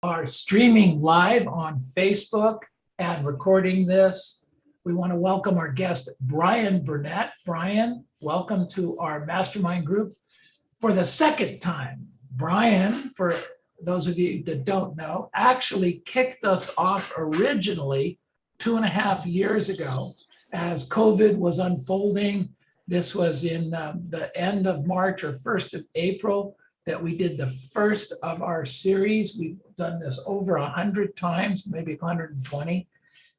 are streaming live on Facebook and recording this. We want to welcome our guest, Bryan Burnett. Bryan, welcome to our mastermind group for the second time. Bryan, for those of you that don't know, actually kicked us off originally 2.5 years ago as COVID was unfolding. This was in the end of March or 1st of April that we did the first of our series. We've done this over 100 times, maybe 120.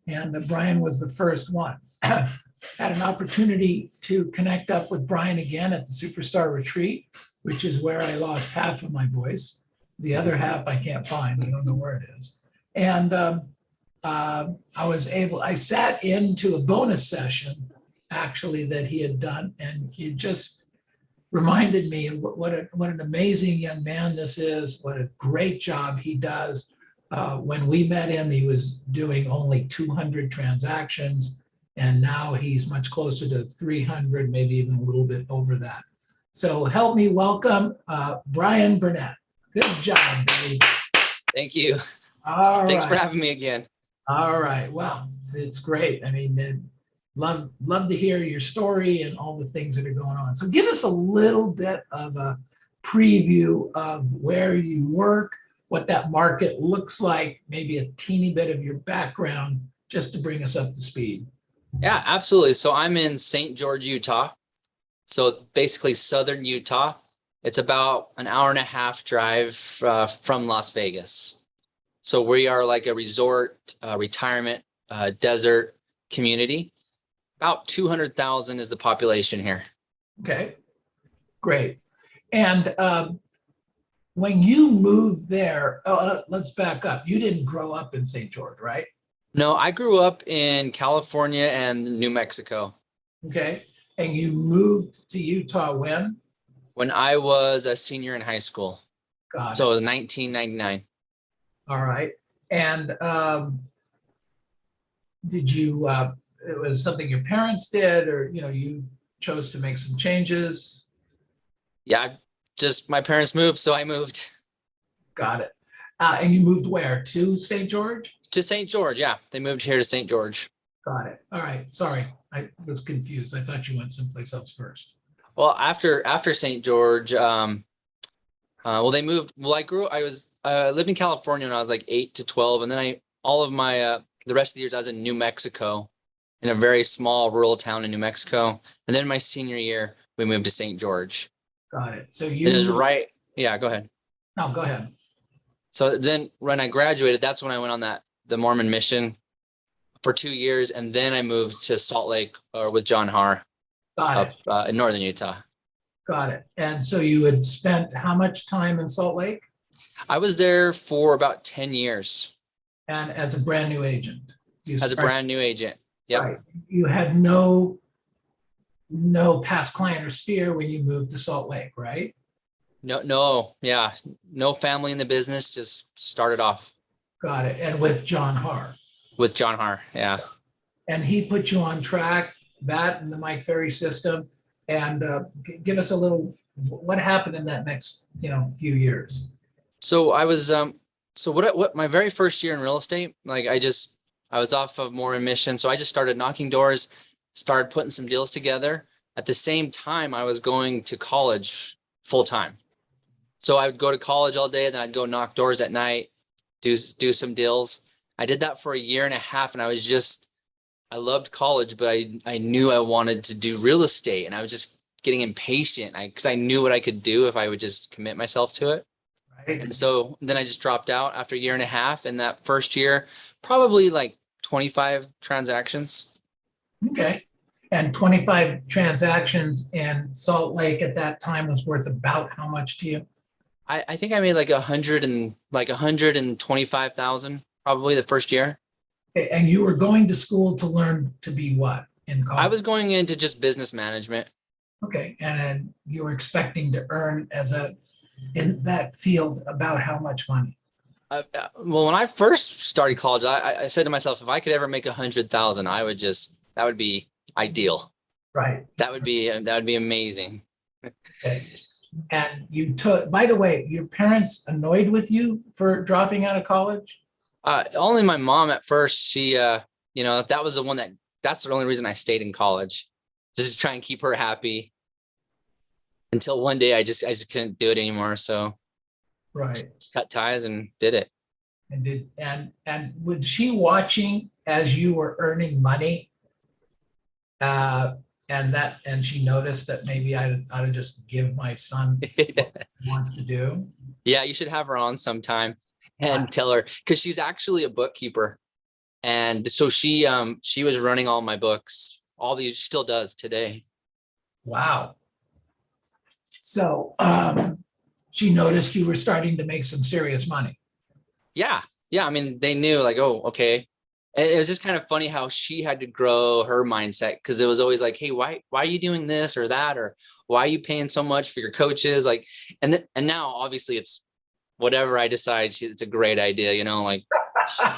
And Bryan was the first one. Had an opportunity to connect up with Bryan again at the Superstar Retreat, which is where I lost half of my voice. The other half I can't find. I don't know where it is. And I sat into a bonus session actually that he had done, and he just reminded me of what an amazing young man this is, what a great job he does. When we met him, he was doing only 200 transactions, and now he's much closer to 300, maybe even a little bit over that. So help me welcome Bryan Burnett. Good job, buddy. Thank you. Thanks for having me again. All right. Well, it's great. I mean, love to hear your story and all the things that are going on. So give us a little bit of a preview of where you work, what that market looks like, maybe a teeny bit of your background, just to bring us up to speed. Yeah, absolutely. So I'm in St. George, Utah. So basically southern Utah. It's about an 1.5-hour drive from Las Vegas. So we are like a resort, retirement, desert community. About 200,000 is the population here. Okay, great. And when you moved there, let's back up. You didn't grow up in St. George, right? No, I grew up in California and New Mexico. Okay, and you moved to Utah when? When I was a senior in high school. Got it. So it was 1999. All right. And did you, it was something your parents did, or, you chose to make some changes? Yeah, just my parents moved, so I moved. Got it. And you moved where? To St. George? To St. George, yeah. They moved here to St. George. Got it. All right. Sorry, I was confused. I thought you went someplace else first. Well, after St. George, they moved. Well, I lived in California when I was like 8 to 12, and then the rest of the years I was in New Mexico, in a very small rural town in New Mexico, and then my senior year we moved to St. George. Got it. So it is right. Yeah, go ahead. No, go ahead. So then when I graduated, that's when I went on the Mormon mission for 2 years, and then I moved to Salt Lake with John Har. Got it. Up in northern Utah. Got it. And so you had spent how much time in Salt Lake? I was there for about 10 years. And as a brand new agent? A brand new agent. Yep. Right. You had no past client or sphere when you moved to Salt Lake, right? No. Yeah. No family in the business. Just started off. Got it. And with John Har? With John Har, yeah. And he put you on track, that and the Mike Ferry system. And give us a little, what happened in that next, few years? So I was, what my very first year in real estate, like I was off of Mormon mission. So I just started knocking doors, started putting some deals together. At the same time, I was going to college full time. So I would go to college all day, and then I'd go knock doors at night, do some deals. I did that for 1.5 years, and I loved college, but I knew I wanted to do real estate, and I was just getting impatient because I knew what I could do if I would just commit myself to it. Right. And so then I just dropped out after 1.5 years. And that first year, probably like 25 transactions. Okay. And 25 transactions in Salt Lake at that time was worth about how much to you? I think I made like 125,000 probably the first year. And you were going to school to learn to be what in college? I was going into just business management. Okay. And then you were expecting to earn in that field about how much money? Well, when I first started college, I said to myself, if I could ever make 100,000, that would be ideal. Right. That would be amazing. Okay. And you took, by the way, your parents annoyed with you for dropping out of college? Only my mom at first, she, that was the one that's the only reason I stayed in college, just to try and keep her happy until one day I just couldn't do it anymore. So Right. cut ties and did it. And was she watching as you were earning money? And she noticed that maybe I ought to just give my son what he wants to do. Yeah, you should have her on sometime and tell her, because she's actually a bookkeeper. And so she was running all my books, all these, she still does today. Wow. So she noticed you were starting to make some serious money. Yeah. I mean, they knew, like, oh, okay. And it was just kind of funny how she had to grow her mindset, because it was always like, hey, why are you doing this or that? Or why are you paying so much for your coaches? Like, and now obviously it's whatever I decide, it's a great idea, like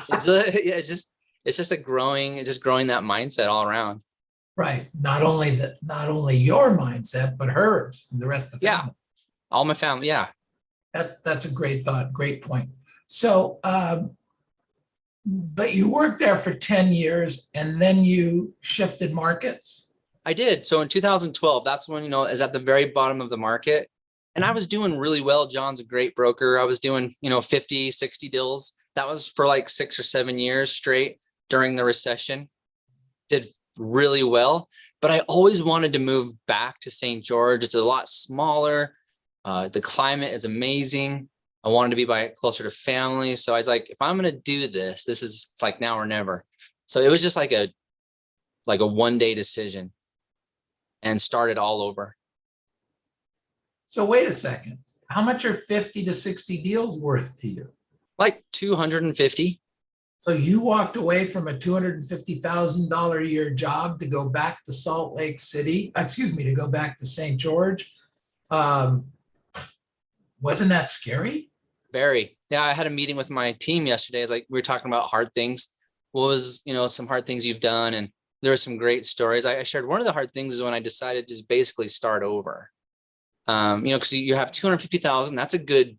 it's just growing that mindset all around. Right. Not only your mindset, but hers and the rest of the family. All my family. Yeah. That's a great thought. Great point. So, but you worked there for 10 years and then you shifted markets? I did. So in 2012, that's when, is at the very bottom of the market. And I was doing really well. John's a great broker. I was doing, 50, 60 deals. That was for like 6 or 7 years straight during the recession. Did really well. But I always wanted to move back to St. George. It's a lot smaller. The climate is amazing. I wanted to be closer to family. So I was like, if I'm going to do this, it's like now or never. So it was just like a one-day decision and started all over. So wait a second. How much are 50 to 60 deals worth to you? Like 250. So you walked away from a $250,000 a year job to go back to Salt Lake City, to go back to St. George. Wasn't that scary? Very. Yeah, I had a meeting with my team yesterday. It's like we were talking about hard things. What was, some hard things you've done? And there were some great stories. I shared one of the hard things is when I decided to just basically start over. Because you have 250,000. That's a good,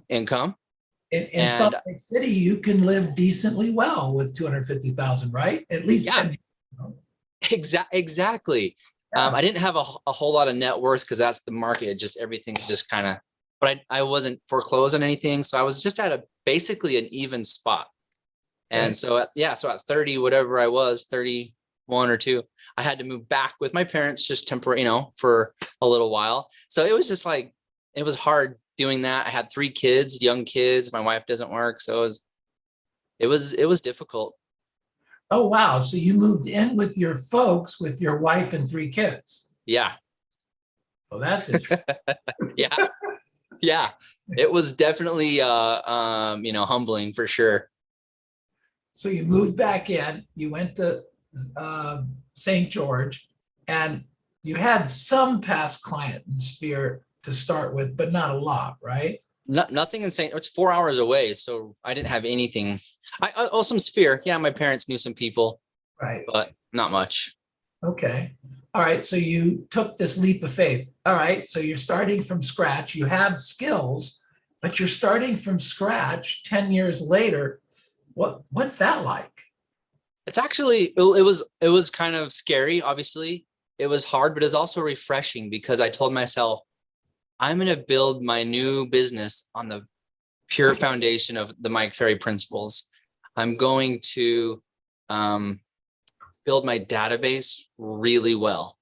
income. In Salt Lake City, you can live decently well with 250,000, right? At least. Yeah. 10, exactly. Yeah. I didn't have a whole lot of net worth because that's the market. Just everything just kind of, but I wasn't foreclosed on anything. So I was just at basically an even spot. And okay. So at 30, whatever I was, 31 or 2, I had to move back with my parents just temporary, for a little while. So it was just like, it was hard doing that. I had 3 kids, young kids. My wife doesn't work. So it was difficult. Oh, wow. So you moved in with your folks, with your wife and 3 kids. Yeah. Oh, that's interesting. Yeah. It was definitely, humbling for sure. So you moved back in, you went to St. George, and you had some past client sphere to start with, but not a lot, right? Nothing in it's 4 hours away. So I didn't have anything. Some sphere. Yeah. My parents knew some people, right, but not much. Okay. All right. So you took this leap of faith. All right. So you're starting from scratch. You have skills, but you're starting from scratch 10 years later. What's that like? It's actually, it was kind of scary. Obviously it was hard, but it's also refreshing because I told myself, I'm going to build my new business on the pure foundation of the Mike Ferry principles. I'm going to build my database really well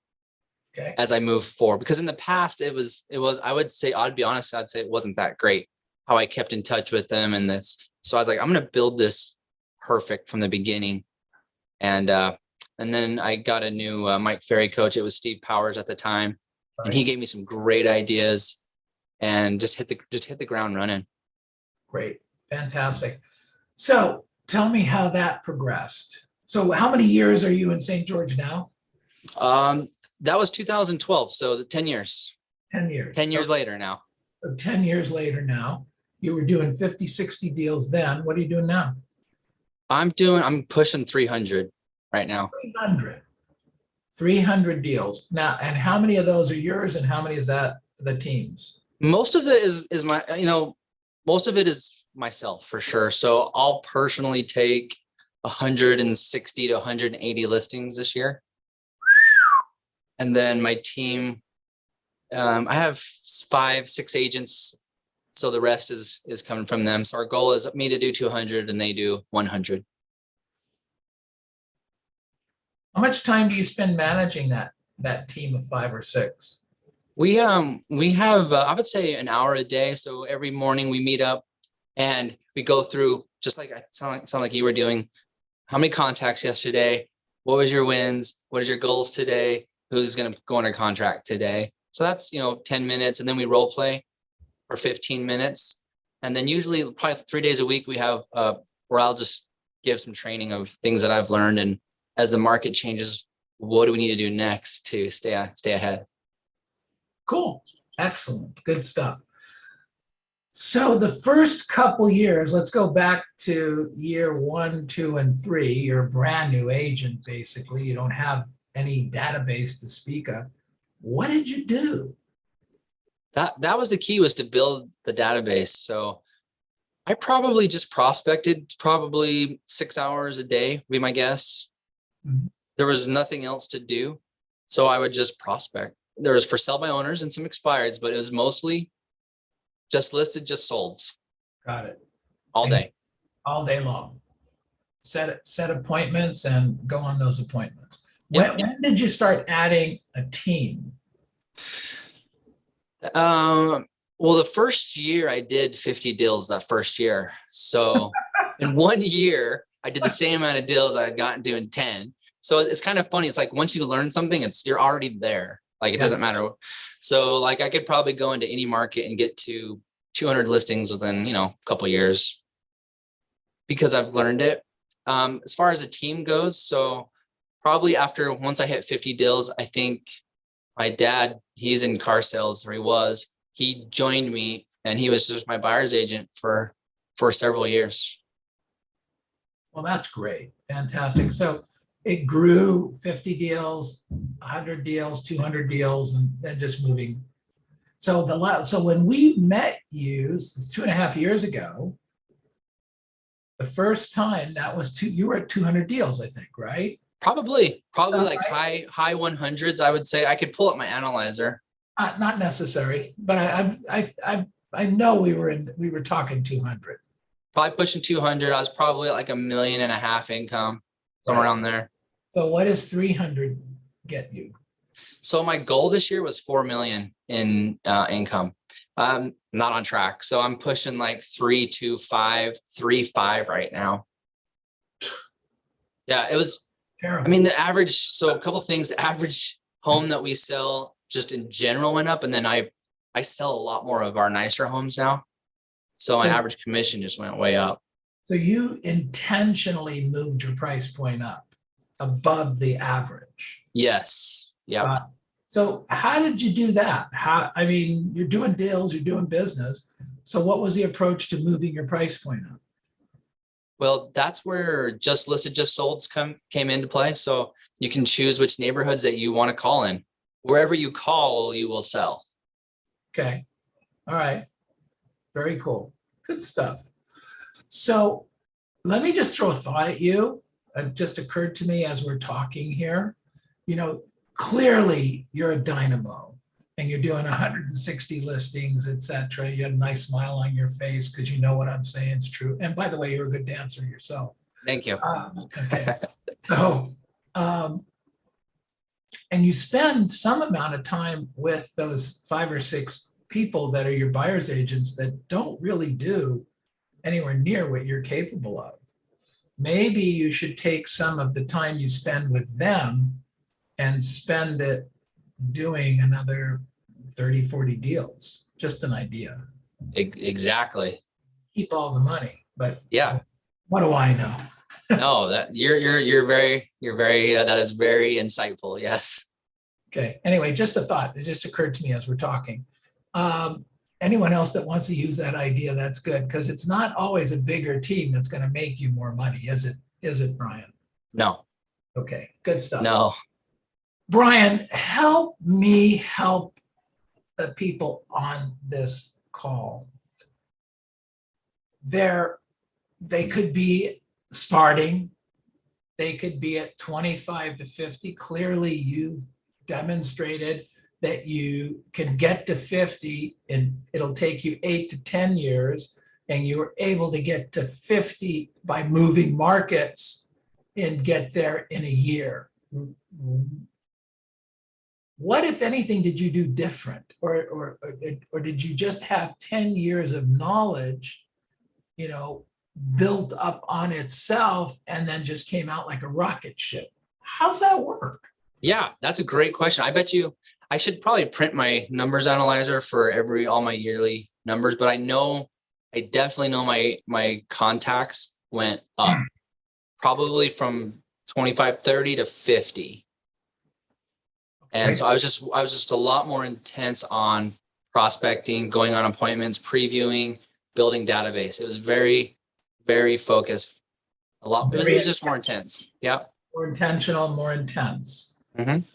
as I move forward. Because in the past, it was, I would say, I'd be honest, I'd say it wasn't that great how I kept in touch with them and this. So I was like, I'm going to build this perfect from the beginning. And then I got a new Mike Ferry coach. It was Steve Powers at the time. Right. And he gave me some great ideas and just hit the ground running. Great. Fantastic. So tell me how that progressed. So how many years are you in St. George now? That was 2012. So 10 years. 10 years. 10 years later now. 10 years later now. You were doing 50, 60 deals then. What are you doing now? I'm pushing 300 right now. 300 deals. Now, and how many of those are yours and how many is that the teams? Most of it is my, most of it is myself for sure. So I'll personally take 160 to 180 listings this year. And then my team, I have 5, 6 agents. So the rest is coming from them. So our goal is me to do 200 and they do 100. How much time do you spend managing that team of 5 or 6? We have, I would say an hour a day. So every morning we meet up and we go through, just like I sound like you were doing. How many contacts yesterday? What was your wins? What is your goals today? Who's going to go under contract today? So that's, 10 minutes. And then we role play for 15 minutes. And then usually probably 3 days a week, we have where I'll just give some training of things that I've learned. And as the market changes, what do we need to do next to stay ahead? Cool. Excellent. Good stuff. So the first couple years, let's go back to year 1, 2, and 3. You're a brand new agent, basically. You don't have any database to speak of. What did you do? That was the key, was to build the database. So I probably just prospected probably 6 hours a day, would be my guess. Mhm. There was nothing else to do. So I would just prospect. There was for sell by owners and some expireds, but it was mostly just listed, just sold Got it. all day. All day long. Set appointments and go on those appointments. Yep. When did you start adding a team? Well, the first year I did 50 deals that first year. So in 1 year, I did the same amount of deals I had gotten to in 10. So it's kind of funny. It's like once you learn something, you're already there. Like it doesn't matter. So like I could probably go into any market and get to 200 listings within, a couple of years because I've learned it. As far as the team goes, so probably once I hit 50 deals, I think my dad, he's in car sales, or he joined me and he was just my buyer's agent for several years. Well, that's great. Fantastic. So it grew 50 deals, 100 deals, 200 deals, and then just moving. So when we met you 2.5 years ago, the first time you were at 200 deals, I think, right? Probably like high 100s. I would say. I could pull up my analyzer. Not necessary, but I know we were talking 200. Probably pushing 200. I was probably at like $1.5 million income, somewhere around there. So what does 300 get you? So my goal this year was 4 million in income. Not on track. So I'm pushing like 3.25, 3.5 right now. Yeah, it was terrible. I mean, the average, so a couple things, the average home that we sell just in general went up. And then I sell a lot more of our nicer homes now. So my average commission just went way up. So you intentionally moved your price point up above the average. Yes. Yeah. So how did you do that? You're doing deals, you're doing business. So what was the approach to moving your price point up? Well, that's where just listed, just solds came into play. So you can choose which neighborhoods that you want to call in. Wherever you call, you will sell. Okay. All right. Very cool. Good stuff. So let me just throw a thought at you. It just occurred to me as we're talking here. Clearly you're a dynamo and you're doing 160 listings, etc. You had a nice smile on your face because you know what I'm saying is true. And by the way, you're a good dancer yourself. Thank you. Okay. So, and you spend some amount of time with those 5 or 6 people that are your buyer's agents that don't really do anywhere near what you're capable of. Maybe you should take some of the time you spend with them and spend it doing another 30, 40 deals. Just an idea. Exactly. Keep all the money, but yeah, what do I know? No, that you're very that is very insightful. Yes. Okay. Anyway, just a thought. It just occurred to me as we're talking. Anyone else that wants to use that idea, that's good, because it's not always a bigger team that's going to make you more money, is it? Is it, Bryan? No. Okay. Good stuff. No. Bryan, help me help the people on this call. They could be starting, they could be at 25 to 50. Clearly, you've demonstrated that you can get to 50 and it'll take you 8 to 10 years, and you were able to get to 50 by moving markets and get there in a year. What, if anything, did you do different? Or did you just have 10 years of knowledge, built up on itself and then just came out like a rocket ship? How's that work? Yeah, that's a great question. I bet you I should probably print my numbers analyzer for all my yearly numbers, but I definitely know my contacts went up probably from 25, 30 to 50. And so I was just a lot more intense on prospecting, going on appointments, previewing, building database. It was very, very focused. It was just more intense. Yeah. More intentional, more intense. Mm-hmm.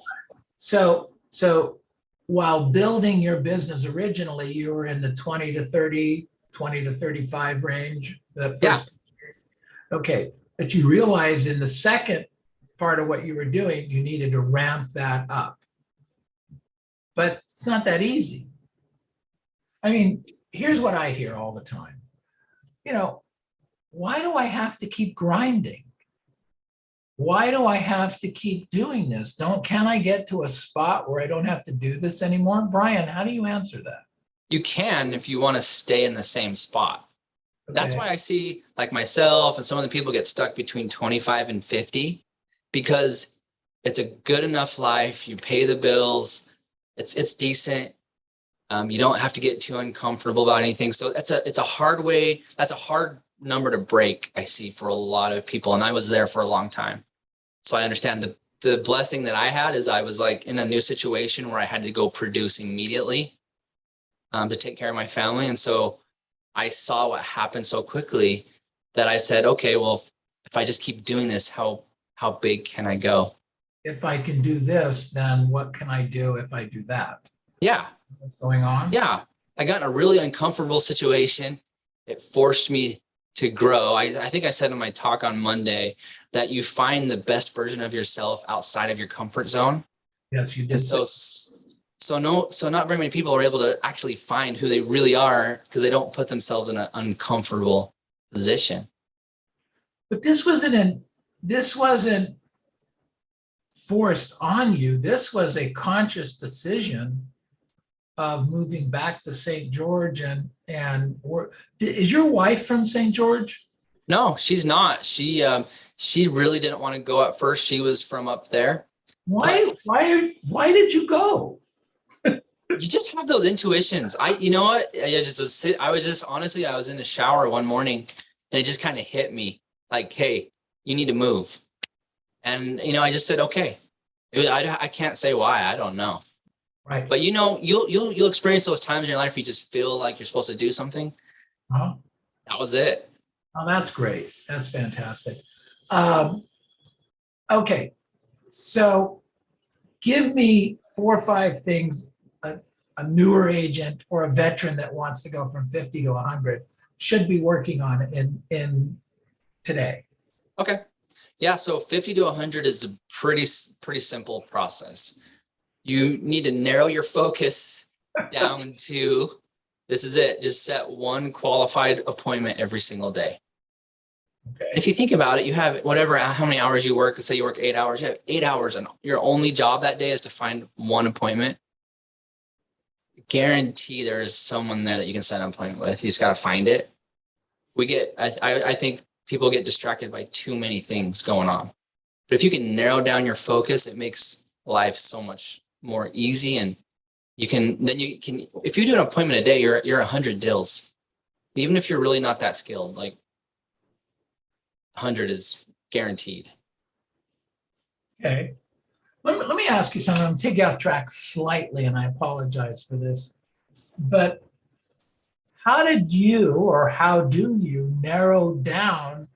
So while building your business originally, you were in the 20 to 30, 20 to 35 range. Okay. But you realize in the second part of what you were doing, you needed to ramp that up. But it's not that easy. I mean, here's what I hear all the time. Why do I have to keep grinding? Why do I have to keep doing this? Can I get to a spot where I don't have to do this anymore? Bryan, how do you answer that? You can if you want to stay in the same spot. Okay. That's why I see like myself and some of the people get stuck between 25 and 50, because it's a good enough life. You pay the bills. It's decent. You don't have to get too uncomfortable about anything. So it's a hard way. That's a hard number to break, I see, for a lot of people. And I was there for a long time. So I understand the blessing that I had is I was like in a new situation where I had to go produce immediately to take care of my family. And so I saw what happened so quickly that I said, okay, well, if I just keep doing this, how big can I go? If I can do this, then what can I do if I do that? Yeah. What's going on? Yeah. I got in a really uncomfortable situation. It forced me to grow. I think I said in my talk on Monday that you find the best version of yourself outside of your comfort zone. Yes, you did. And so not very many people are able to actually find who they really are because they don't put themselves in an uncomfortable position. But this wasn't forced on you. This was a conscious decision of moving back to St. George and is your wife from St. George? No, she's not. She really didn't want to go at first. She was from up there. Why did you go? You just have those intuitions. You know what? I was in the shower one morning and it just kind of hit me like, hey, you need to move. And, I just said, okay. I can't say why. I don't know. Right. But, you'll experience those times in your life where you just feel like you're supposed to do something. Uh-huh. That was it. Oh, that's great. That's fantastic. Okay. So give me 4 or 5 things a newer agent or a veteran that wants to go from 50 to 100 should be working on in today. Okay. Yeah. So 50 to 100 is a pretty simple process. You need to narrow your focus down to, this is it. Just set one qualified appointment every single day. Okay. If you think about it, you have how many hours you work. Let's say you work 8 hours. You have 8 hours, and your only job that day is to find one appointment. Guarantee there is someone there that you can set an appointment with. You just got to find it. I think people get distracted by too many things going on. But if you can narrow down your focus, it makes life so much more easy. And you can, if you do an appointment a day, you're 100 deals. Even if you're really not that skilled, like 100 is guaranteed. Okay. Let me ask you something. I'm taking you off track slightly, and I apologize for this. But how do you narrow down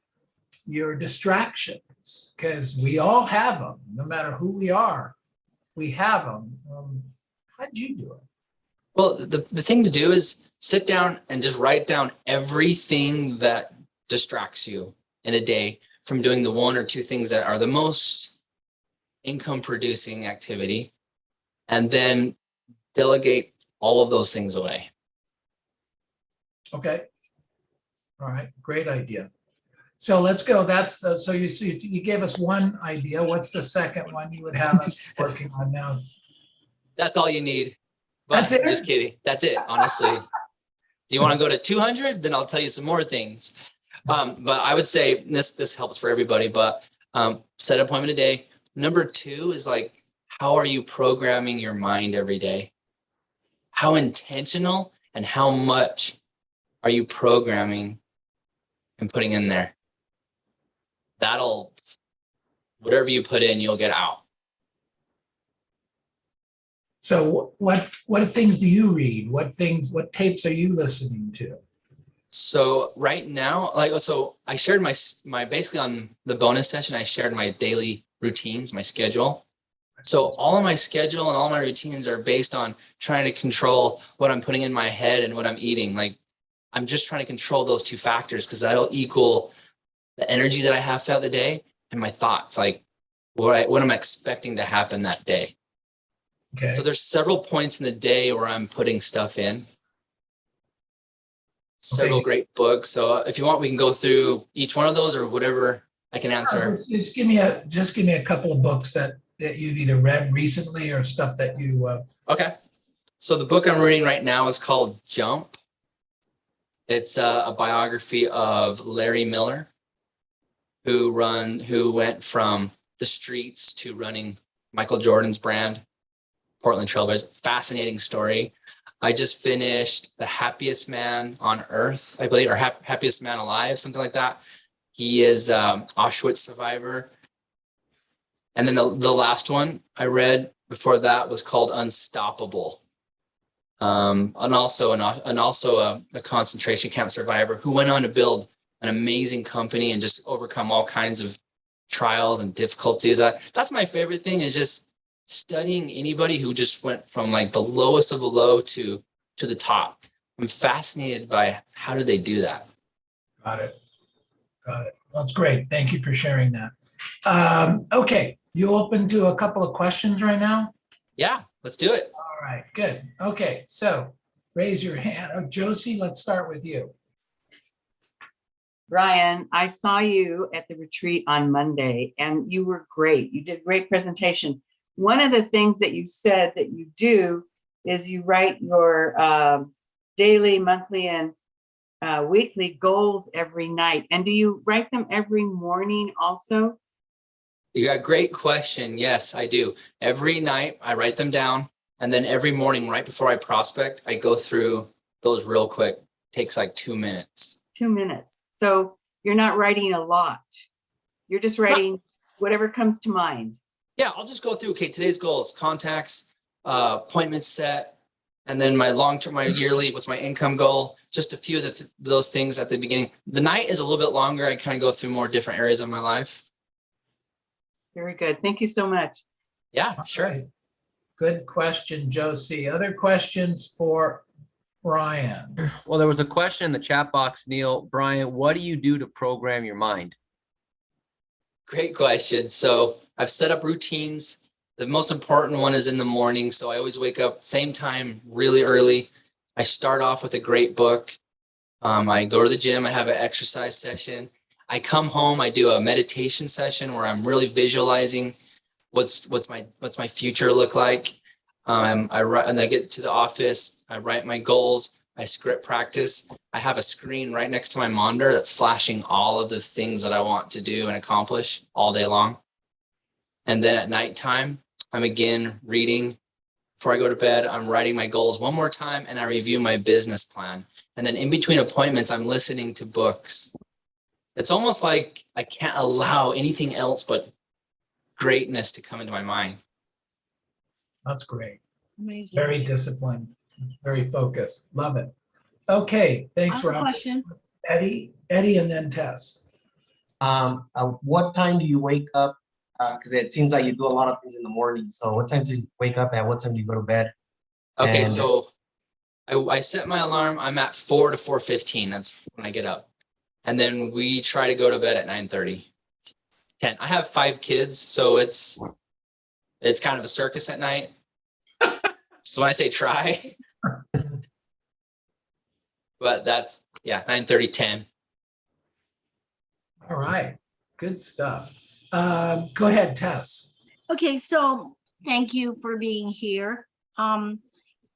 your distractions? Because we all have them, no matter who we are. We have them. How'd you do it? Well, the thing to do is sit down and just write down everything that distracts you in a day from doing the one or two things that are the most income producing activity, and then delegate all of those things away. Okay. All right, great idea. So let's go. That's the, so you gave us one idea. What's the second one you would have us working on now? That's all you need. But That's it? just kidding. That's it, honestly. Do you want to go to 200? Then I'll tell you some more things. But I would say this helps for everybody, but set an appointment a day. Number 2 is like, how are you programming your mind every day? How intentional and how much are you programming and putting in there? That'll, whatever you put in, you'll get out. So what things do you read? What tapes are you listening to? So right now, so I shared my basically on the bonus session, I shared my daily routines, my schedule. So all of my schedule and all my routines are based on trying to control what I'm putting in my head and what I'm eating. Like, I'm just trying to control those 2 factors, because that'll equal the energy that I have throughout the day and my thoughts, like what I'm expecting to happen that day. Okay. So there's several points in the day where I'm putting stuff in. Several great books. So if you want, we can go through each one of those, or whatever I can answer. Just give me a couple of books that you've either read recently or stuff that you. Okay. So the book I'm reading right now is called Jump. It's a biography of Larry Miller, who went from the streets to running Michael Jordan's brand, Portland Trailblazers. Fascinating story. I just finished The Happiest Man on Earth, I believe, or Happiest Man Alive, something like that. He is Auschwitz survivor. And then the last one I read before that was called Unstoppable. And also a concentration camp survivor who went on to build an amazing company and just overcome all kinds of trials and difficulties. That's my favorite thing, is just studying anybody who just went from like the lowest of the low to the top. I'm fascinated by how did they do that. Got it. That's great. Thank you for sharing that. Okay, you open to a couple of questions right now? Yeah, let's do it. All right, good. Okay, so raise your hand. Oh, Josie, let's start with you. Bryan, I saw you at the retreat on Monday and you were great. You did a great presentation. One of the things that you said that you do is you write your daily, monthly, and weekly goals every night. And do you write them every morning also? You got a great question. Yes, I do. Every night I write them down, and then every morning right before I prospect, I go through those real quick. Takes like 2 minutes. 2 minutes. So you're not writing a lot. You're just writing whatever comes to mind. Yeah, I'll just go through, okay, today's goals, contacts, appointments set, and then my long-term, my yearly, what's my income goal, just a few of those things at the beginning. The night is a little bit longer. I kind of go through more different areas of my life. Very good. Thank you so much. Yeah, sure. Okay. Good question, Josie. Other questions for Bryan? Well, there was a question in the chat box, Neil. Bryan, what do you do to program your mind? Great question. So I've set up routines. The most important one is in the morning. So I always wake up same time, really early. I start off with a great book. I go to the gym. I have an exercise session. I come home. I do a meditation session where I'm really visualizing what's my future look like. I write, and I get to the office. I write my goals. I script practice. I have a screen right next to my monitor that's flashing all of the things that I want to do and accomplish all day long. And then at nighttime, I'm again reading. Before I go to bed, I'm writing my goals one more time, and I review my business plan. And then in between appointments, I'm listening to books. It's almost like I can't allow anything else but greatness to come into my mind. That's great. Amazing. Very disciplined, very focused. Love it. Okay, thanks, Rob. Question. Eddie, and then Tess. What time do you wake up? Because it seems like you do a lot of things in the morning. So what time do you wake up and what time do you go to bed? Okay, And- so I set my alarm. I'm at 4 to 4:15. That's when I get up. And then we try to go to bed at 9:30, 10. I have 5 kids, so it's kind of a circus at night. So when I say try, but that's, 9:30, 10. All right, good stuff. Go ahead, Tess. Okay, so thank you for being here.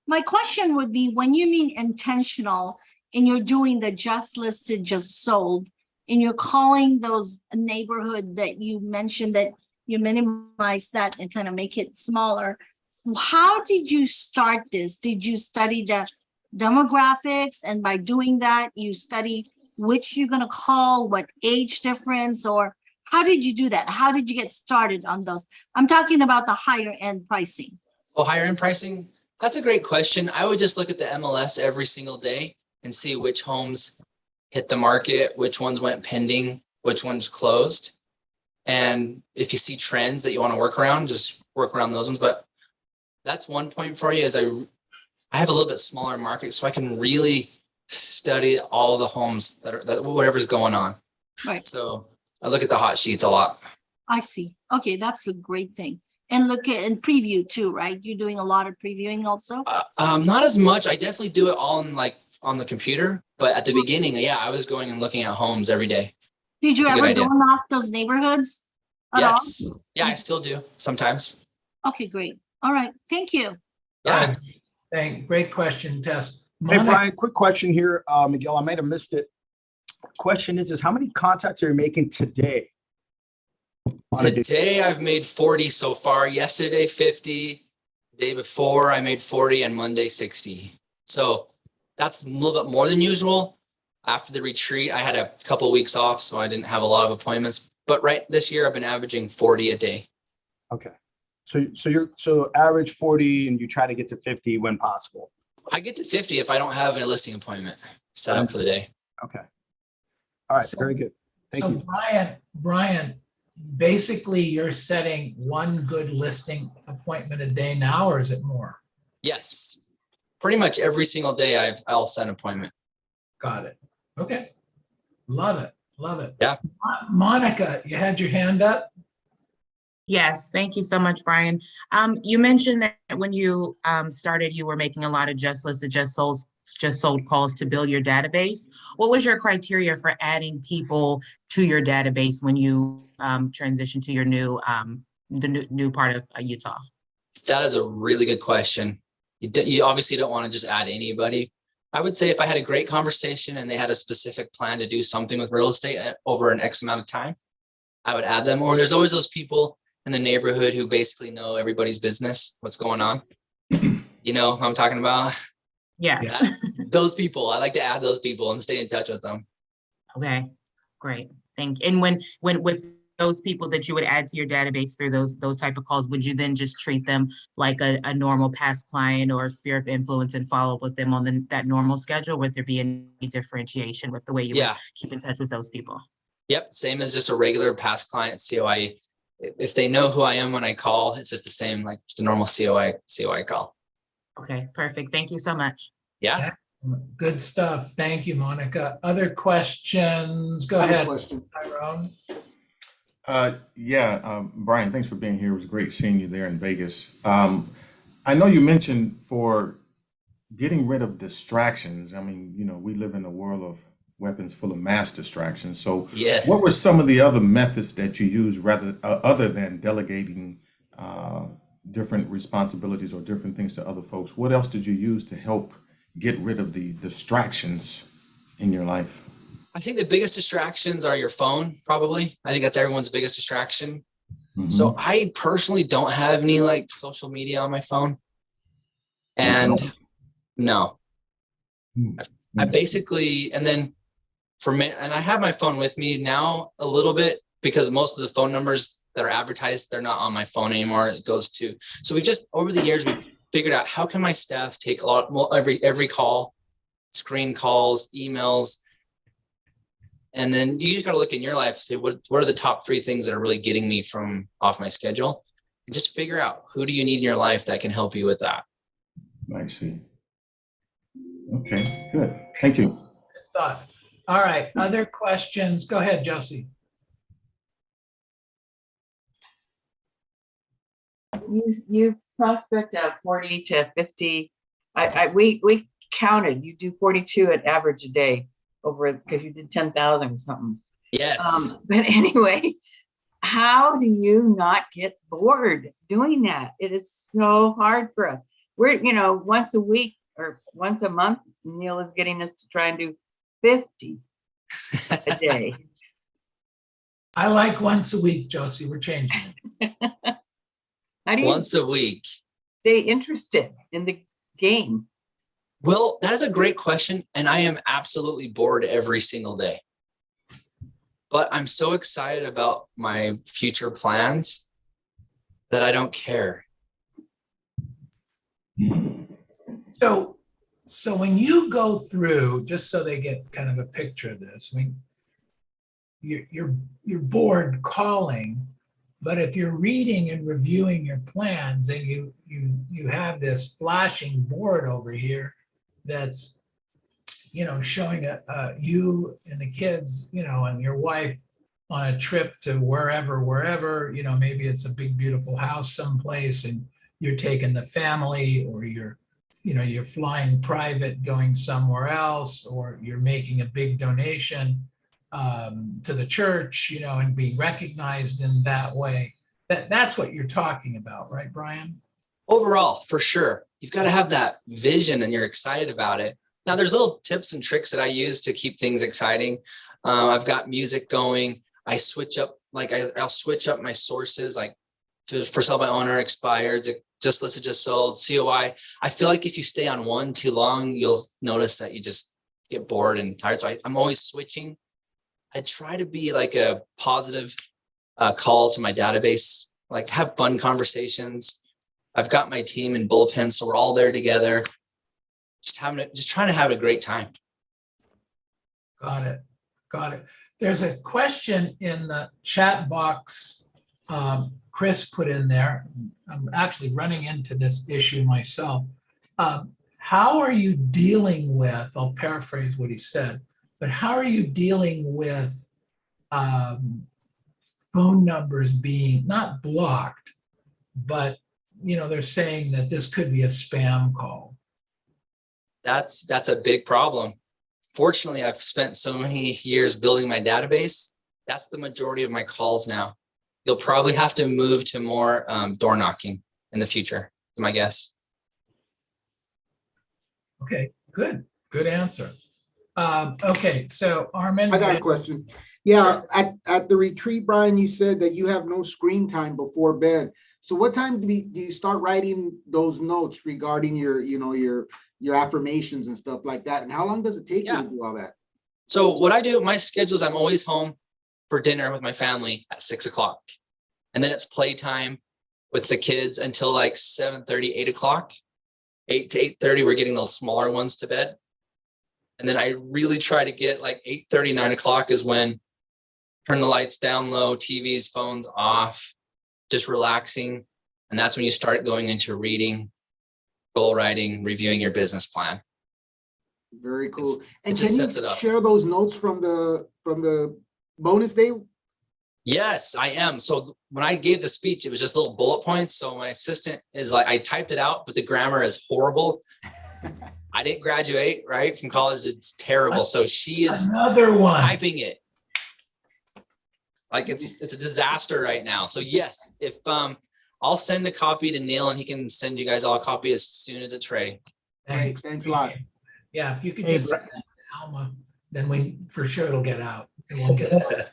My question would be, when you mean intentional and you're doing the just listed, just sold, and you're calling those neighborhood that you mentioned that you minimize that and kind of make it smaller, how did you start this? Did you study the demographics, and by doing that, you study which you're gonna call, what age difference, or how did you do that? How did you get started on those? I'm talking about the higher end pricing. Oh, higher end pricing? That's a great question. I would just look at the MLS every single day and see which homes hit the market, which ones went pending, which ones closed. And if you see trends that you want to work around, just work around those ones. But that's one point for you, is I have a little bit smaller market, so I can really study all the homes that whatever's going on. Right. So I look at the hot sheets a lot. I see. Okay, that's a great thing. And look at and preview too, right? You're doing a lot of previewing also? Not as much. I definitely do it all on the computer, but at the beginning, I was going and looking at homes every day. Did you That's a good ever idea. go knock those neighborhoods at all? Yes. Yeah, I still do sometimes. Okay, great. All right, thank you. Yeah. Great question, Tess. Hey, Monica, Brian, quick question here. Miguel, I might have missed it. Question is how many contacts are you making today? On a day? Today I've made 40 so far. Yesterday, 50. The day before I made 40, and Monday 60. So that's a little bit more than usual. After the retreat, I had a couple of weeks off, so I didn't have a lot of appointments. But this year I've been averaging 40 a day. Okay. So average 40 and you try to get to 50 when possible. I get to 50 if I don't have a listing appointment set up for the day. Okay. All right. So- Very good. Thank so you. Brian, basically you're setting one good listing appointment a day now, or is it more? Yes. Pretty much every single day I'll set an appointment. Got it. Okay. Love it. Love it. Yeah. Monica, you had your hand up? Yes, thank you so much, Brian. You mentioned that when you started, you were making a lot of just listed, just sold calls to build your database. What was your criteria for adding people to your database when you transitioned to your new new part of Utah? That is a really good question. You obviously don't want to just add anybody. I would say if I had a great conversation and they had a specific plan to do something with real estate over an X amount of time, I would add them. Or there's always those people in the neighborhood who basically know everybody's business, what's going on. You know who I'm talking about? Yes. Yeah. Those people, I like to add those people and stay in touch with them. Okay, great. Thank you. And when with those people that you would add to your database through those type of calls, would you then just treat them like a normal past client or sphere of influence and follow up with them on that normal schedule? Would there be any differentiation with the way you would keep in touch with those people? Yep, same as just a regular past client COI. If they know who I am when I call, it's just the same, like just a normal COI call. Okay, perfect. Thank you so much. Yeah. Good stuff. Thank you, Monica. Other questions? Go I have a ahead, question. Tyrone. Brian, thanks for being here. It was great seeing you there in Vegas. I know you mentioned for getting rid of distractions. I mean, we live in a world of weapons full of mass distractions. So Yeah. what were some of the other methods that you use other than delegating different responsibilities or different things to other folks? What else did you use to help get rid of the distractions in your life? I think the biggest distractions are your phone, probably. I think that's everyone's biggest distraction. Mhm. So I personally don't have any like social media on my phone. And no, I basically, and then for me, and I have my phone with me now a little bit because most of the phone numbers that are advertised, they're not on my phone anymore. It goes to, so we've just, over the years, we've figured out how can my staff take a lot more, every call, screen calls, emails. And then you just got to look in your life, say, what are the top 3 things that are really getting me from off my schedule? And just figure out who do you need in your life that can help you with that. I see. Okay, good. Thank you. Good thought. All right, other questions? Go ahead, Josie. You prospect out 40 to 50. We counted, you do 42 at average a day over, because you did 10,000 or something. Yes. But anyway, how do you not get bored doing that? It is so hard for us. We're, once a week or once a month, Neil is getting us to try and do 50 a day. I like once a week, Josie. We're changing it. How do you Once a week. stay interested in the game? Well, that is a great question. And I am absolutely bored every single day. But I'm so excited about my future plans that I don't care. So when you go through, just so they get kind of a picture of this, I mean, you're bored calling, but if you're reading and reviewing your plans and you have this flashing board over here that's, showing you and the kids, and your wife on a trip to wherever, maybe it's a big, beautiful house someplace and you're taking the family, or you're flying private going somewhere else, or you're making a big donation to the church, and being recognized in that way. That's what you're talking about, right, Bryan? Overall, for sure. You've got to have that vision and you're excited about it. Now, there's little tips and tricks that I use to keep things exciting. I've got music going. I switch up, I'll switch up my sources, like for sale by owner, expired, just listed, just sold, COI. I feel like if you stay on one too long, you'll notice that you just get bored and tired. So I'm always switching. I try to be like a positive call to my database, like have fun conversations. I've got my team in bullpen, so we're all there together, just trying to have a great time. Got it. There's a question in the chat box Chris put in there. I'm actually running into this issue myself. How are you dealing with, I'll paraphrase what he said, but how are you dealing with phone numbers being not blocked, but they're saying that this could be a spam call? That's a big problem. Fortunately, I've spent so many years building my database. That's the majority of my calls now. You'll probably have to move to more door knocking in the future, is my guess. Okay, good answer. Okay, so Armin. I got a question. Yeah, at the retreat, Bryan, you said that you have no screen time before bed. So what time do you start writing those notes regarding your affirmations and stuff like that? And how long does it take you to do all that? So what I do, my schedule is I'm always home for dinner with my family at 6 o'clock. And then it's playtime with the kids until like 7:30, 8 o'clock. 8 to 8:30, we're getting the smaller ones to bed. And then I really try to get like 8:30, 9 o'clock is when turn the lights down low, TVs, phones off, just relaxing. And that's when you start going into reading, goal writing, reviewing your business plan. Very cool. And it just can sets it you up. share those notes from the bonus day? Yes, I am. So when I gave the speech, it was just little bullet points. So my assistant is like, I typed it out, but the grammar is horrible. I didn't graduate, right, from college. It's terrible. So she is another one typing it. Like it's a disaster right now. So yes, if I'll send a copy to Neil and he can send you guys all a copy as soon as it's ready. Thanks. Thanks a lot. Yeah, if you could just send that to Alma, then we for sure it'll get out. It won't get lost.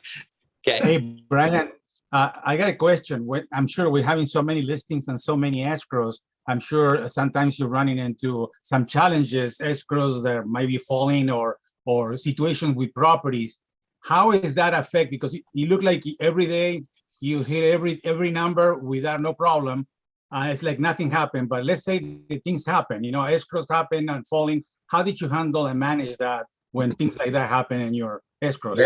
Okay. Hey, Bryan, I got a question. I'm sure we're having so many listings and so many escrows. I'm sure sometimes you're running into some challenges, escrows that might be falling or situations with properties. How is that affect? Because you look like every day you hit every number without no problem. It's like nothing happened. But let's say the things happen, escrows happen and falling. How did you handle and manage that when things like that happen in your escrows?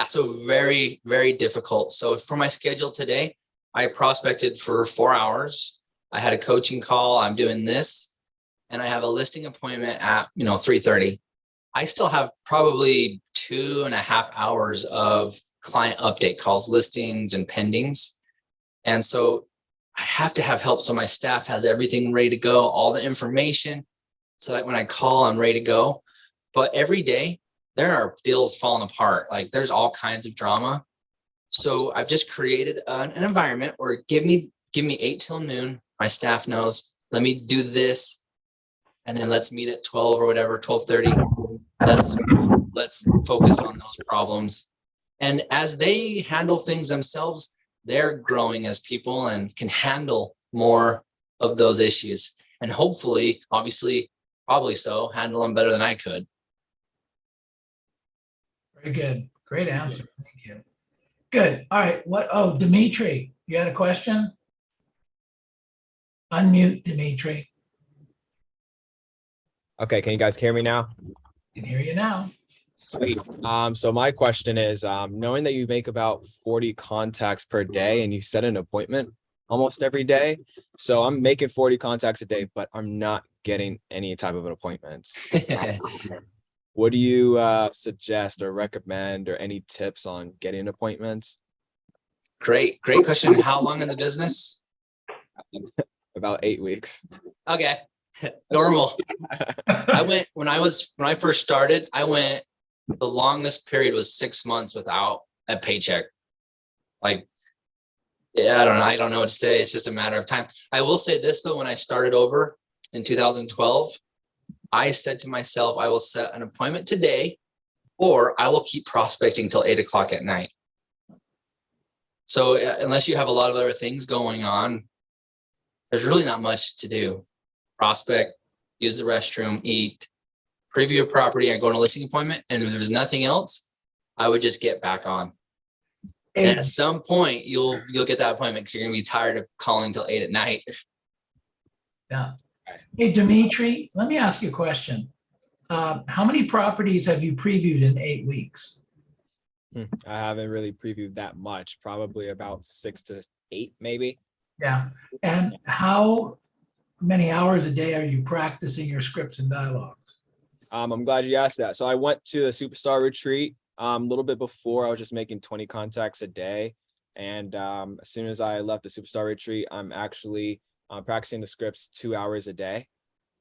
So very, very difficult. So for my schedule today, I prospected for 4 hours. I had a coaching call. I'm doing this. and I have a listing appointment at, 3:30, I still have probably 2.5 hours of client update calls, listings and pendings. And so I have to have help. So my staff has everything ready to go, all the information, so that when I call, I'm ready to go. But every day there are deals falling apart. Like there's all kinds of drama. So I've just created an environment where give me 8 till noon. My staff knows, let me do this. And then let's meet at 12 or whatever, 12:30. Let's focus on those problems. And as they handle things themselves, they're growing as people and can handle more of those issues. And hopefully, obviously, probably so, handle them better than I could. Very good. Great answer. Thank you. Good. All right. Dimitri, you had a question? Unmute, Dimitri. Okay, can you guys hear me now? Can hear you now. Sweet. So my question is, knowing that you make about 40 contacts per day and you set an appointment almost every day. So I'm making 40 contacts a day, but I'm not getting any type of an appointment. What do you suggest or recommend, or any tips on getting appointments? Great question. How long in the business? About 8 weeks. Okay. Normal. When I first started, the longest period was 6 months without a paycheck. Like, yeah, I don't know what to say. It's just a matter of time. I will say this though, when I started over in 2012, I said to myself, I will set an appointment today, or I will keep prospecting till 8 o'clock at night. So unless you have a lot of other things going on, there's really not much to do. Prospect, use the restroom, eat, preview a property, and go on a listing appointment. And if there's nothing else, I would just get back on. And at some point, you'll get that appointment because you're gonna be tired of calling till 8 at night. Yeah. Hey, Dimitri, let me ask you a question. How many properties have you previewed in 8 weeks? I haven't really previewed that much, probably about 6 to 8, maybe. Yeah. And how many hours a day are you practicing your scripts and dialogues? I'm glad you asked that. So I went to a superstar retreat a little bit before. I was just making 20 contacts a day. And as soon as I left the superstar retreat, I'm actually practicing the scripts 2 hours a day.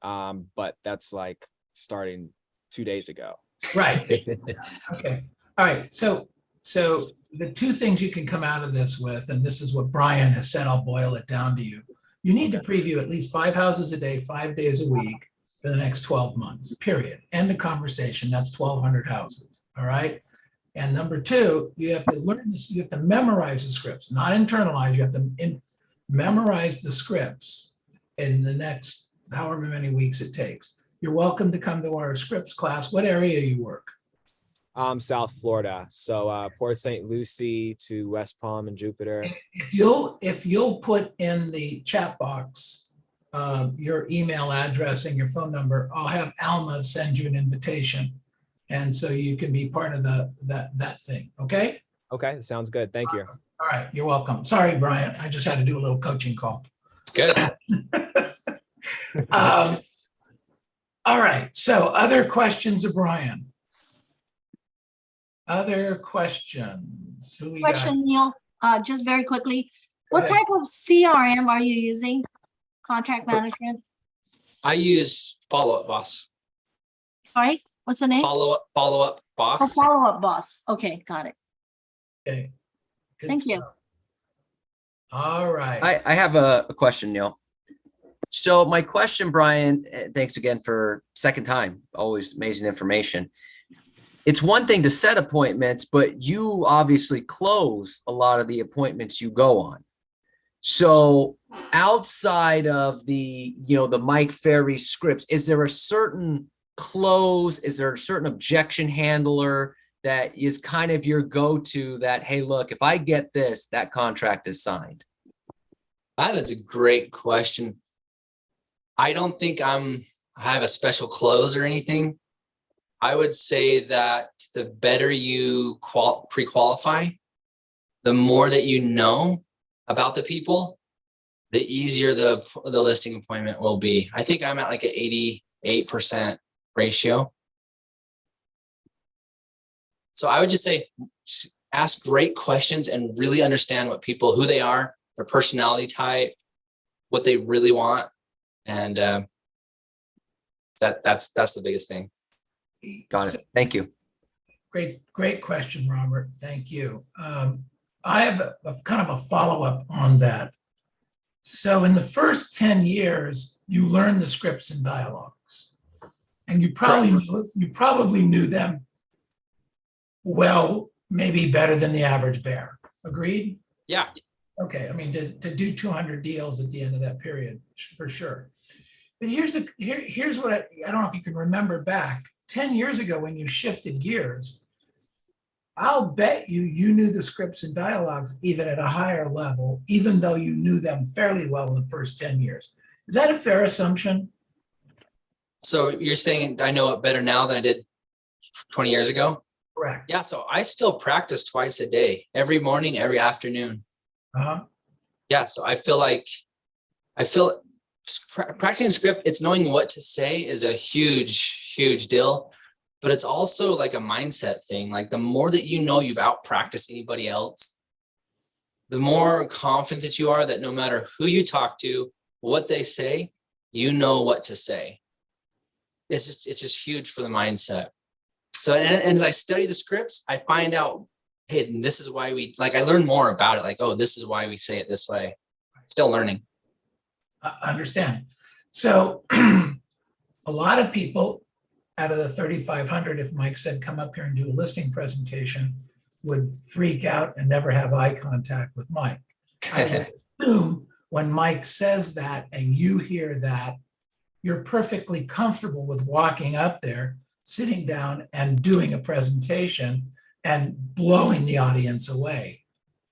But that's like starting 2 days ago. Right. Okay. All right. So the two things you can come out of this with, and this is what Bryan has said, I'll boil it down to you. You need to preview at least 5 houses a day, 5 days a week for the next 12 months, period. End of conversation. That's 1,200 houses. All right. And number two, you have to learn this. You have to memorize the scripts, not internalize. You have to memorize the scripts in the next however many weeks it takes. You're welcome to come to our scripts class. What area you work? South Florida. So Port St. Lucie to West Palm and Jupiter. If you'll put in the chat box your email address and your phone number, I'll have Alma send you an invitation. And so you can be part of that thing. Okay. Okay. Sounds good. Thank you. All right. You're welcome. Sorry, Bryan. I just had to do a little coaching call. Good. All right. So other questions of Bryan? Other questions? Who we got? Question, Neil, just very quickly. What type of CRM are you using? Contact management? I use Follow Up Boss. Sorry, what's the name? Follow Up Oh, Boss. Follow Up Boss. Okay, got it. Okay. Good Thank you. stuff. All right. I have a question, Neil. So my question, Bryan, thanks again for second time. Always amazing information. It's one thing to set appointments, but you obviously close a lot of the appointments you go on. So outside of the Mike Ferry scripts, is there a certain close? Is there a certain objection handler that is kind of your go-to that, hey, look, if I get this, that contract is signed? That is a great question. I don't think I have a special close or anything. I would say that the better you pre-qualify, the more that you know about the people, the easier the listing appointment will be. I think I'm at like an 88% ratio. So I would just say, ask great questions and really understand what people, who they are, their personality type, what they really want. And that's the biggest thing. Got it. Thank you. Great question, Robert. Thank you. I have a kind of a follow-up on that. So in the first 10 years, you learn the scripts and dialogues, and you probably knew them well, maybe better than the average bear. Agreed? Yeah. Okay. I mean, to do 200 deals at the end of that period, for sure. But here's what I don't know if you can remember back 10 years ago when you shifted gears. I'll bet you knew the scripts and dialogues even at a higher level, even though you knew them fairly well in the first 10 years. Is that a fair assumption? So you're saying I know it better now than I did 20 years ago? Correct. Yeah. So I still practice twice a day, every morning, every afternoon. Yeah. So I feel practicing script, it's knowing what to say is a huge deal, but it's also like a mindset thing. Like the more that you know you've out practiced anybody else, the more confident that you are that no matter who you talk to, what they say, you know what to say. It's just huge for the mindset. So, and as I study the scripts, I find out, hey, this is why I learn more about it. Like, oh, this is why we say it this way. Still learning. I understand. So a lot of people out of the 3,500, if Mike said, come up here and do a listing presentation, would freak out and never have eye contact with Mike. I would assume when Mike says that and you hear that, you're perfectly comfortable with walking up there, sitting down and doing a presentation and blowing the audience away.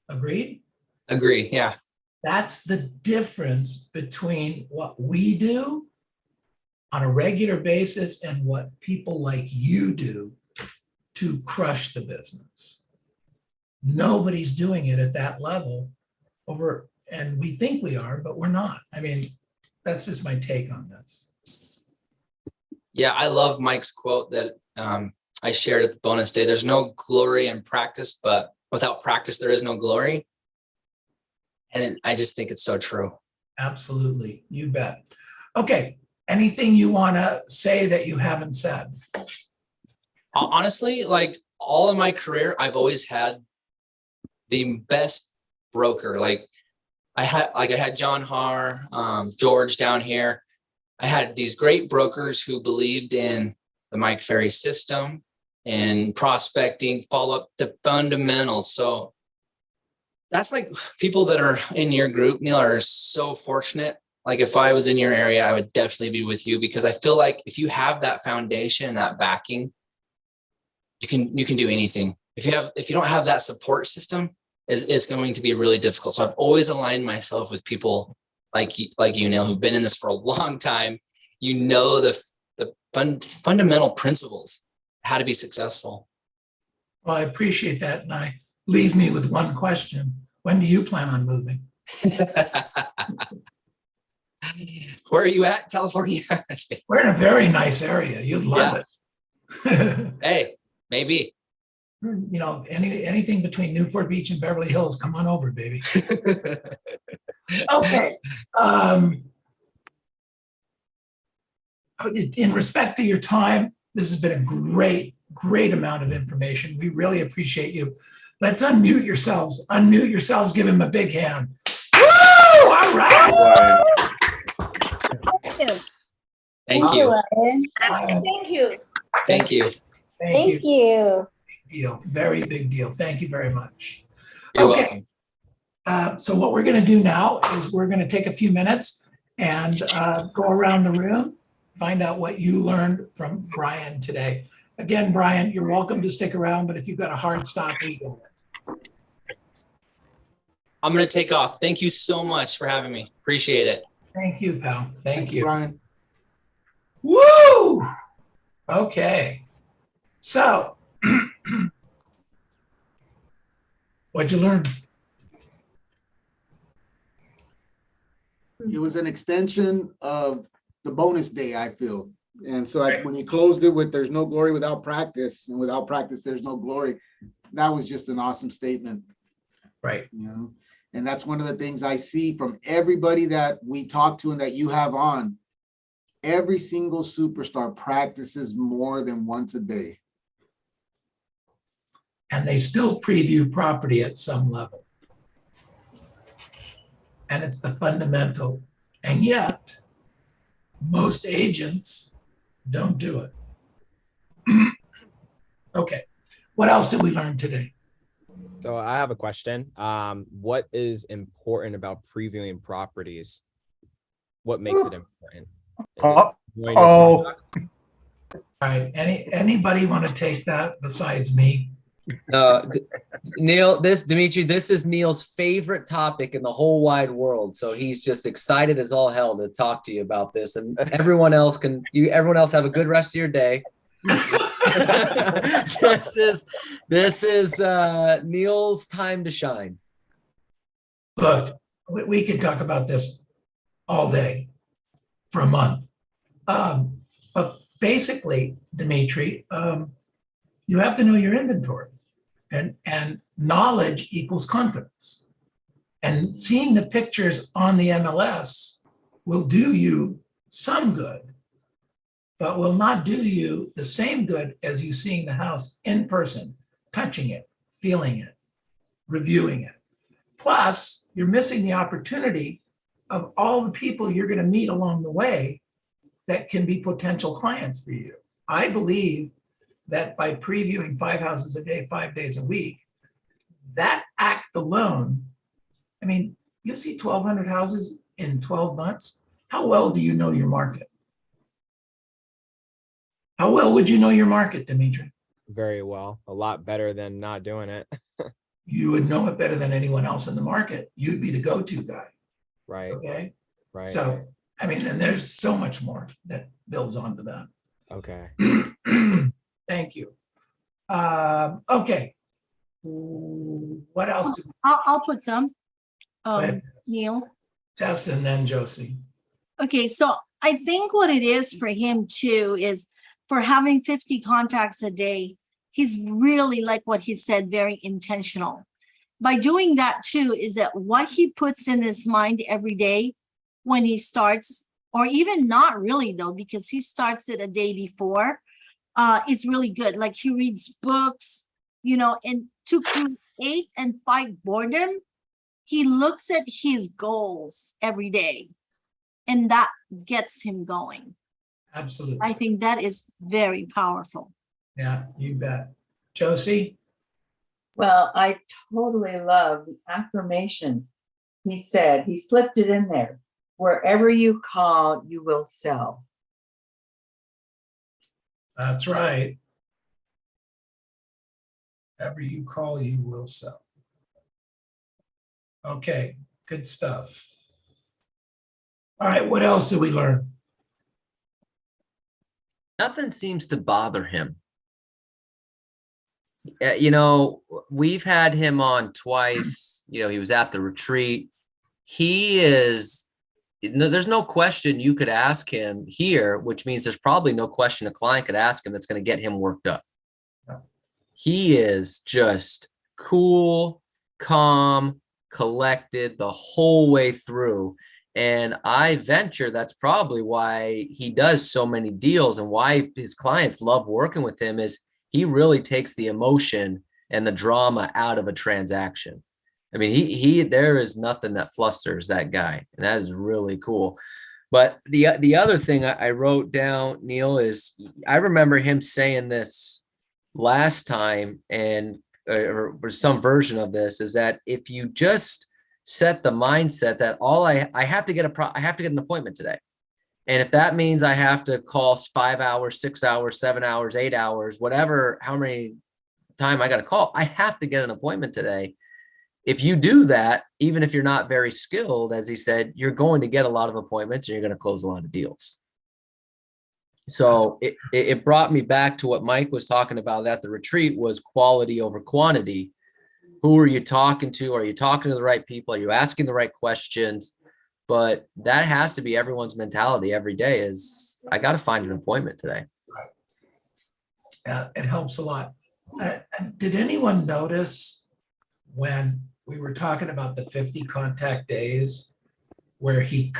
Agreed? Agree, yeah. That's the difference between what we do on a regular basis and what people like you do to crush the business. Nobody's doing it at that level and we think we are, but we're not. I mean, that's just my take on this. Yeah, I love Mike's quote that I shared at the bonus day. There's no glory in practice, but without practice, there is no glory. And I just think it's so true. Absolutely. You bet. Okay. Anything you want to say that you haven't said? Honestly, like all of my career, I've always had the best broker. Like I had John Haar, George down here. I had these great brokers who believed in the Mike Ferry system and prospecting, follow up the fundamentals. So that's like people that are in your group, Neil, are so fortunate. Like if I was in your area, I would definitely be with you because I feel like if you have that foundation and that backing, you can do anything. If you don't have that support system, it's going to be really difficult. So I've always aligned myself with people like you, Neil, who've been in this for a long time. You know the fundamental principles, how to be successful. Well, I appreciate that. And that leaves me with one question. When do you plan on moving? Where are you at, California? We're in a very nice area. You'd love it. Hey, maybe. You know, anything between Newport Beach and Beverly Hills, come on over, baby. Okay. In respect to your time, this has been a great amount of information. We really appreciate you. Let's unmute yourselves. Unmute yourselves. Give him a big hand. Woo! All right. Thank you. Thank you. Thank you. Thank you. Big deal. Very big deal. Thank you very much. You're Okay. welcome. So what we're going to do now is we're going to take a few minutes and go around the room, find out what you learned from Bryan today. Again, Bryan, you're welcome to stick around, but if you've got a hard stop, we go. I'm going to take off. Thank you so much for having me. Appreciate it. Thank you, pal. Thank you. Bryan. Woo! Okay. So, what'd you learn? it was an extension of the bonus day, I feel. And so when he closed it with "there's no glory without practice, and without practice, there's no glory," that was just an awesome statement. Right. You know, and that's one of the things I see from everybody that we talk to and that you have on. Every single superstar practices more than once a day. And they still preview property at some level. And it's the fundamental. And yet, most agents don't do it. Okay. What else did we learn today? So I have a question. What is important about previewing properties? What makes it important? Oh, Knowing your oh. product? All right. Anybody want to take that besides me? Neil, Dimitri, this is Neil's favorite topic in the whole wide world. So he's just excited as all hell to talk to you about this. And everyone else have a good rest of your day. This is Neil's time to shine. Look, we could talk about this all day for a month. But basically, Dimitri, you have to know your inventory, and knowledge equals confidence. And seeing the pictures on the MLS will do you some good, but will not do you the same good as you seeing the house in person, touching it, feeling it, reviewing it. Plus, you're missing the opportunity of all the people you're going to meet along the way that can be potential clients for you. I believe that by previewing 5 houses a day, 5 days a week, that act alone, I mean, you see 1,200 houses in 12 months. How well do you know your market? How well would you know your market, Dimitri? Very well. A lot better than not doing it. You would know it better than anyone else in the market. You'd be the go-to guy. Right. Okay. Right. So, I mean, and there's so much more that builds onto that. Okay. Thank you. Okay. What else? I'll put some, ahead. Neil. Tess and then Josie. Okay, so I think what it is for him too is for having 50 contacts a day, he's really, like what he said, very intentional. By doing that too, is that what he puts in his mind every day when he starts, or even not really though, because he starts it a day before, it's really good. Like he reads books, you know, and to create and fight boredom, he looks at his goals every day, and that gets him going. Absolutely. I think that is very powerful. Yeah, you bet. Josie? Well, I totally love the affirmation. He said, he slipped it in there. Wherever you call, you will sell. That's right. Whatever you call, you will sell. Okay, good stuff. All right, what else did we learn? Nothing seems to bother him. You know, we've had him on twice. You know, he was at the retreat. He is, there's no question you could ask him here, which means there's probably no question a client could ask him that's going to get him worked up. He is just cool, calm, collected the whole way through. And I venture that's probably why he does so many deals and why his clients love working with him is he really takes the emotion and the drama out of a transaction. I mean, there is nothing that flusters that guy, and that is really cool. But the other thing I wrote down, Neil, is I remember him saying this last time, and or some version of this is that if you just set the mindset that I have to get an appointment today. And if that means I have to call 5 hours, 6 hours, 7 hours, 8 hours, whatever, how many time I got to call, I have to get an appointment today. If you do that, even if you're not very skilled, as he said, you're going to get a lot of appointments and you're going to close a lot of deals. So it brought me back to what Mike was talking about at the retreat was quality over quantity. Who are you talking to? Are you talking to the right people? Are you asking the right questions? but that has to be everyone's mentality every day is I got to find an appointment today. It helps a lot. Did anyone notice when we were talking about the 50 contact days where he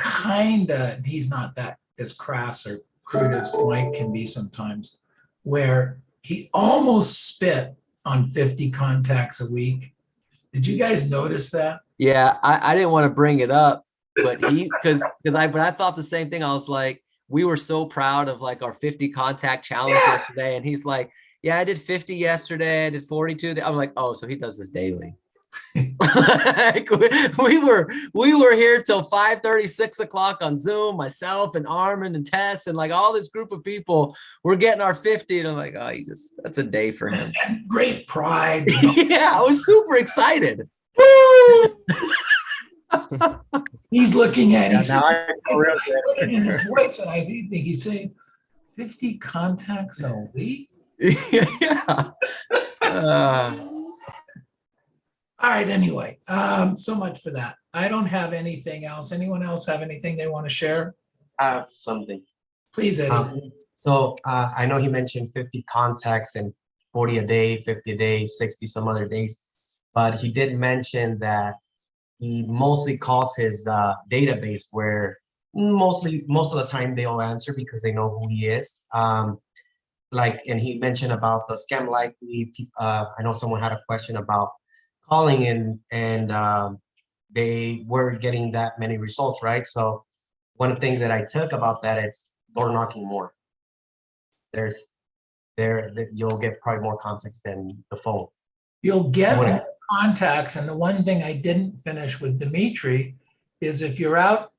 he's not that as crass or crude as Mike can be sometimes, where he almost spit on 50 contacts a week? Did you guys notice that? Yeah, I didn't want to bring it up, but because I thought the same thing. I was like, we were so proud of like our 50 contact challenge yesterday, and he's like, yeah, I did 50 yesterday, I did 42. I'm like, oh, so he does this daily. Like, we were here till 5:30, 6 o'clock on Zoom, myself and Armin and Tess and like all this group of people. We're getting our 50, and I'm like, oh, that's a day for him. And great pride. Yeah, I was super excited. He's looking at it. now I feel real good. In his voice, and I think he's saying 50 contacts a week. Yeah. All right, anyway, so much for that. I don't have anything else. Anyone else have anything they want to share? I have something. Please, Eddie. So I know he mentioned 50 contacts and 40 a day, 50 a day, 60 some other days, but he did mention that he mostly calls his database where most of the time they'll answer because they know who he is. And he mentioned about the scam likely. I know someone had a question about calling in, and they were getting that many results, right? So one thing that I took about that, it's door knocking more. You'll get probably more contacts than the phone. You'll get more contacts, and the one thing I didn't finish with Dimitri is if you're out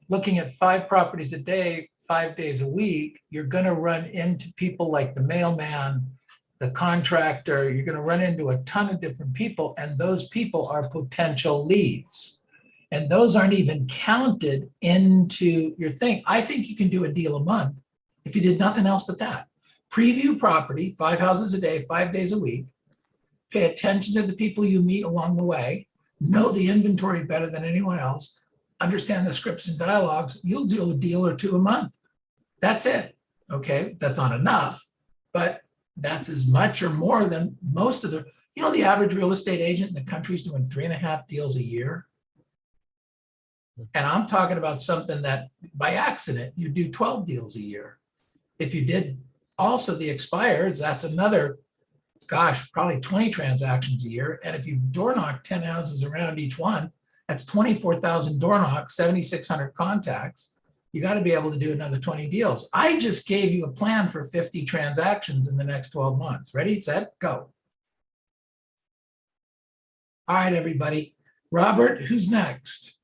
looking at 5 properties a day, 5 days a week, you're going to run into people like the mailman, the contractor. You're going to run into a ton of different people, and those people are potential leads. And those aren't even counted into your thing. I think you can do a deal a month if you did nothing else but that. Preview property, 5 houses a day, 5 days a week. Pay attention to the people you meet along the way. Know the inventory better than anyone else. Understand the scripts and dialogues. You'll do a deal or 2 a month. That's it. Okay, that's not enough, but that's as much or more than most of the average real estate agent in the country is doing 3.5 deals a year. And I'm talking about something that by accident, you do 12 deals a year. If you did also the expireds, that's another, probably 20 transactions a year. And if you door knock 10 houses around each one, that's 24,000 door knocks, 7,600 contacts. You got to be able to do another 20 deals. I just gave you a plan for 50 transactions in the next 12 months. Ready, set, go. All right, everybody. Robert, who's next?